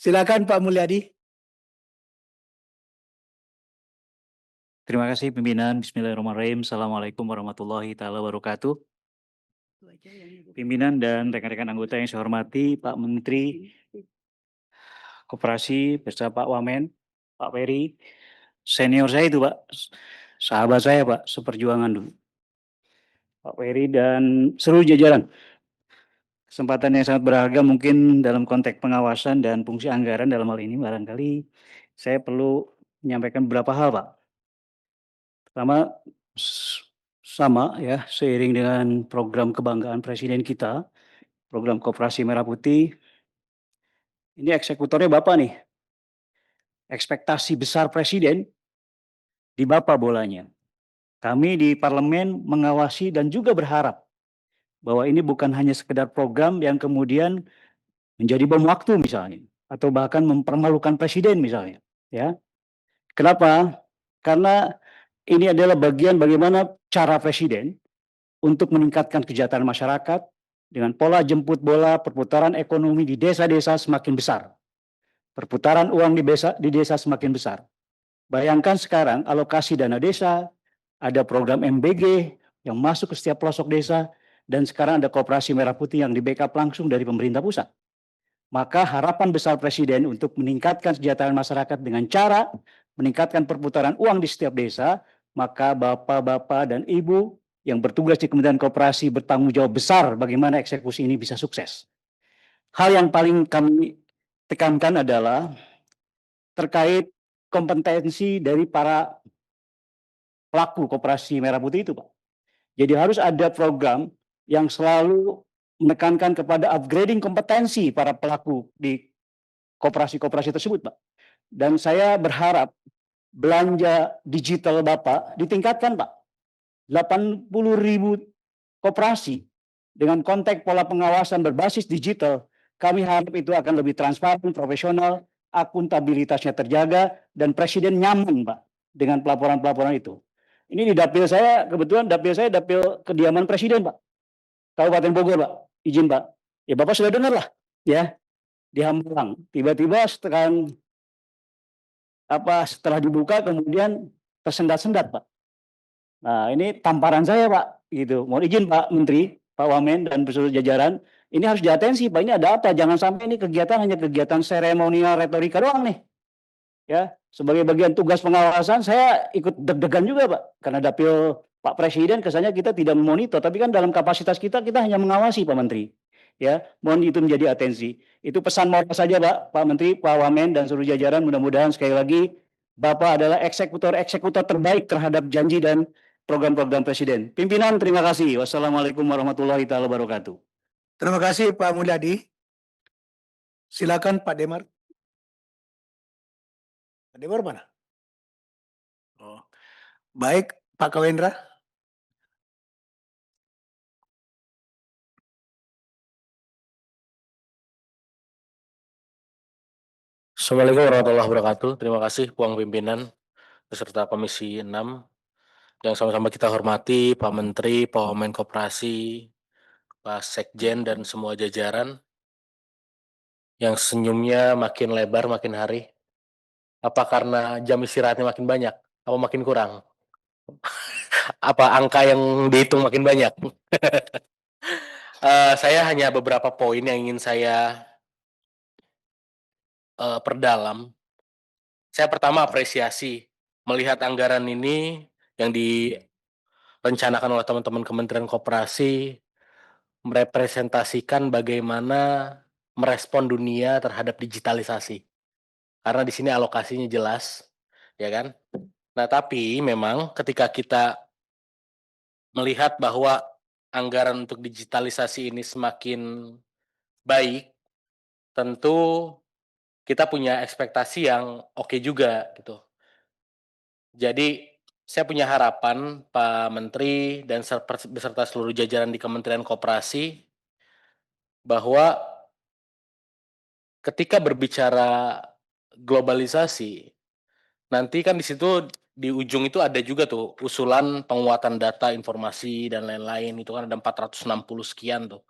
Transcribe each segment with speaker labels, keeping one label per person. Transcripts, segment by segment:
Speaker 1: Silakan Pak Mulyadi.
Speaker 2: Terima kasih pimpinan. Bismillahirrahmanirrahim. Assalamualaikum warahmatullahi taala wabarakatuh. Pimpinan dan rekan-rekan anggota yang saya hormati, Pak Menteri Koperasi beserta Pak Wamen, Pak Peri, senior saya itu Pak, sahabat saya Pak, seperjuangan dulu. Pak Peri dan seluruh jajaran. Kesempatan yang sangat berharga mungkin dalam konteks pengawasan dan fungsi anggaran dalam hal ini barangkali saya perlu menyampaikan beberapa hal Pak. Pertama, sama ya, seiring dengan program kebanggaan Presiden kita, program Koperasi Merah Putih, ini eksekutornya Bapak nih. Ekspektasi besar Presiden di Bapak bolanya. Kami di parlemen mengawasi dan juga berharap bahwa ini bukan hanya sekedar program yang kemudian menjadi bom waktu misalnya, atau bahkan mempermalukan Presiden misalnya. Ya, kenapa? Karena ini adalah bagian bagaimana cara Presiden untuk meningkatkan kesejahteraan masyarakat dengan pola jemput bola perputaran ekonomi di desa-desa semakin besar. Perputaran uang di desa semakin besar. Bayangkan sekarang alokasi dana desa, ada program MBG yang masuk ke setiap pelosok desa, dan sekarang ada Koperasi Merah Putih yang di backup langsung dari pemerintah pusat. Maka harapan besar Presiden untuk meningkatkan kesejahteraan masyarakat dengan cara meningkatkan perputaran uang di setiap desa, maka bapak-bapak dan ibu yang bertugas di Kementerian Koperasi bertanggung jawab besar bagaimana eksekusi ini bisa sukses. Hal yang paling kami tekankan adalah terkait kompetensi dari para pelaku Koperasi Merah Putih itu, Pak. Jadi harus ada program yang selalu menekankan kepada upgrading kompetensi para pelaku di koperasi-koperasi tersebut, Pak. Dan saya berharap belanja digital Bapak ditingkatkan, Pak. 80.000 koperasi dengan konteks pola pengawasan berbasis digital, kami harap itu akan lebih transparan, profesional, akuntabilitasnya terjaga, dan Presiden nyaman, Pak, dengan pelaporan-pelaporan itu. Ini di dapil saya, kebetulan dapil saya dapil kediaman Presiden, Pak. Kabupaten Bogor, Pak. Izin, Pak. Ya Bapak sudah dengar lah, ya, di Hambalang. Tiba-tiba setelah dibuka kemudian tersendat-sendat, Pak. Nah, ini tamparan saya, Pak, gitu. Mohon izin, Pak Menteri, Pak Wamen dan seluruh jajaran, ini harus diatensi, Pak. Ini ada apa? Jangan sampai ini kegiatan hanya kegiatan seremonial retorika doang nih. Ya, sebagai bagian tugas pengawasan saya ikut deg-degan juga, Pak. Karena dapil Pak Presiden kesannya kita tidak memonitor, tapi kan dalam kapasitas kita hanya mengawasi, Pak Menteri. Ya, mohon itu menjadi atensi. Itu pesan moral saja, Pak Menteri, Pak Wamen dan seluruh jajaran. Mudah-mudahan sekali lagi Bapak adalah eksekutor terbaik terhadap janji dan program-program Presiden. Pimpinan, terima kasih. Wassalamualaikum warahmatullahi wabarakatuh.
Speaker 1: Terima kasih Pak Mulyadi. Silakan Pak Demar. Pak Demar mana? Oh. Baik, Pak Kawendra.
Speaker 3: Assalamualaikum warahmatullahi wabarakatuh. Terima kasih Puang Pimpinan beserta Komisi 6 yang sama-sama kita hormati, Pak Menteri, Pak Wamen Koperasi, Pak Sekjen dan semua jajaran yang senyumnya makin lebar makin hari. Apa karena jam istirahatnya makin banyak? Apa makin kurang? Apa angka yang dihitung makin banyak? Saya hanya beberapa poin yang ingin saya perdalam. Saya pertama apresiasi melihat anggaran ini yang direncanakan oleh teman-teman Kementerian Koperasi merepresentasikan bagaimana merespon dunia terhadap digitalisasi. Karena di sini alokasinya jelas, ya kan? Nah, tapi memang ketika kita melihat bahwa anggaran untuk digitalisasi ini semakin baik, tentu kita punya ekspektasi yang oke juga gitu. Jadi saya punya harapan Pak Menteri dan beserta seluruh jajaran di Kementerian Koperasi bahwa ketika berbicara globalisasi, nanti kan di situ di ujung itu ada juga tuh usulan penguatan data, informasi dan lain-lain, itu kan ada 460 sekian tuh.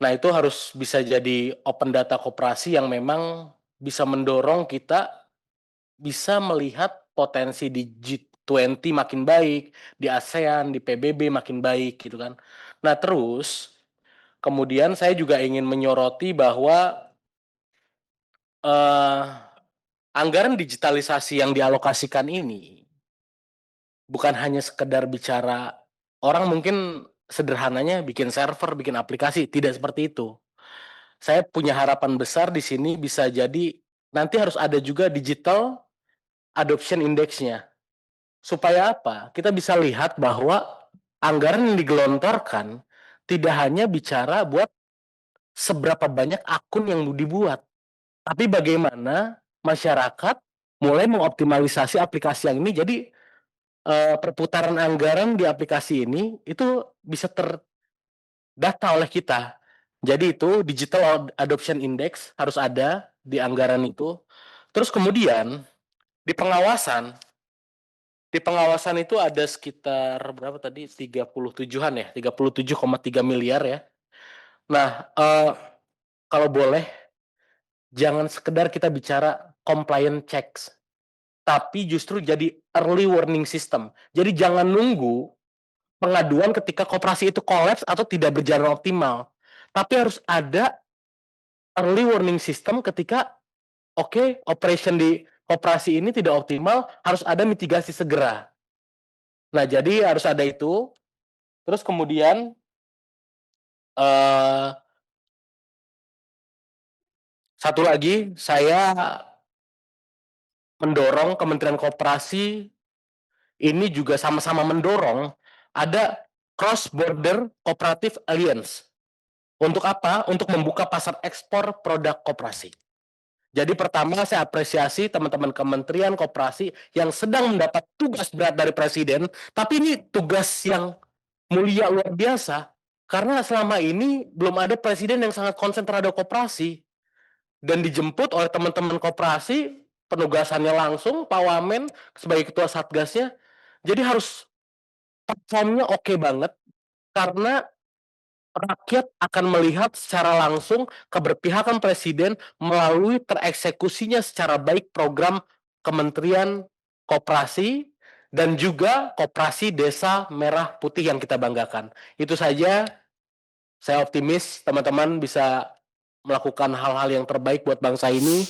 Speaker 3: Nah, itu harus bisa jadi open data koperasi yang memang bisa mendorong kita bisa melihat potensi di G20 makin baik, di ASEAN, di PBB makin baik gitu kan. Nah terus kemudian saya juga ingin menyoroti bahwa anggaran digitalisasi yang dialokasikan ini bukan hanya sekedar bicara, orang mungkin sederhananya bikin server, bikin aplikasi, tidak seperti itu. Saya punya harapan besar di sini bisa jadi nanti harus ada juga digital adoption index-nya. Supaya apa? Kita bisa lihat bahwa anggaran yang digelontorkan tidak hanya bicara buat seberapa banyak akun yang dibuat, tapi bagaimana masyarakat mulai mengoptimalisasi aplikasi yang ini. Jadi perputaran anggaran di aplikasi ini itu bisa terdata oleh kita. Jadi itu digital adoption index harus ada di anggaran itu. Terus kemudian di pengawasan itu ada sekitar berapa tadi? 37-an ya, 37,3 miliar ya. Nah, kalau boleh jangan sekedar kita bicara compliance checks, tapi justru jadi early warning system. Jadi jangan nunggu pengaduan ketika koperasi itu kolaps atau tidak berjalan optimal. Tapi harus ada early warning system ketika operation di koperasi ini tidak optimal, harus ada mitigasi segera. Nah, jadi harus ada itu. Terus kemudian satu lagi, saya mendorong Kementerian Koperasi ini juga sama-sama mendorong ada Cross Border Cooperative Alliance. Untuk apa? Untuk membuka pasar ekspor produk koperasi. Jadi pertama saya apresiasi teman-teman Kementerian Koperasi yang sedang mendapat tugas berat dari Presiden, tapi ini tugas yang mulia luar biasa, karena selama ini belum ada Presiden yang sangat konsen terhadap koperasi. Dan dijemput oleh teman-teman koperasi, penugasannya langsung, Pak Wamen sebagai ketua Satgasnya, jadi harus performnya oke banget, karena rakyat akan melihat secara langsung keberpihakan Presiden melalui tereksekusinya secara baik program Kementerian Koperasi dan juga Koperasi Desa Merah Putih yang kita banggakan. Itu saja, saya optimis teman-teman bisa melakukan hal-hal yang terbaik buat bangsa ini.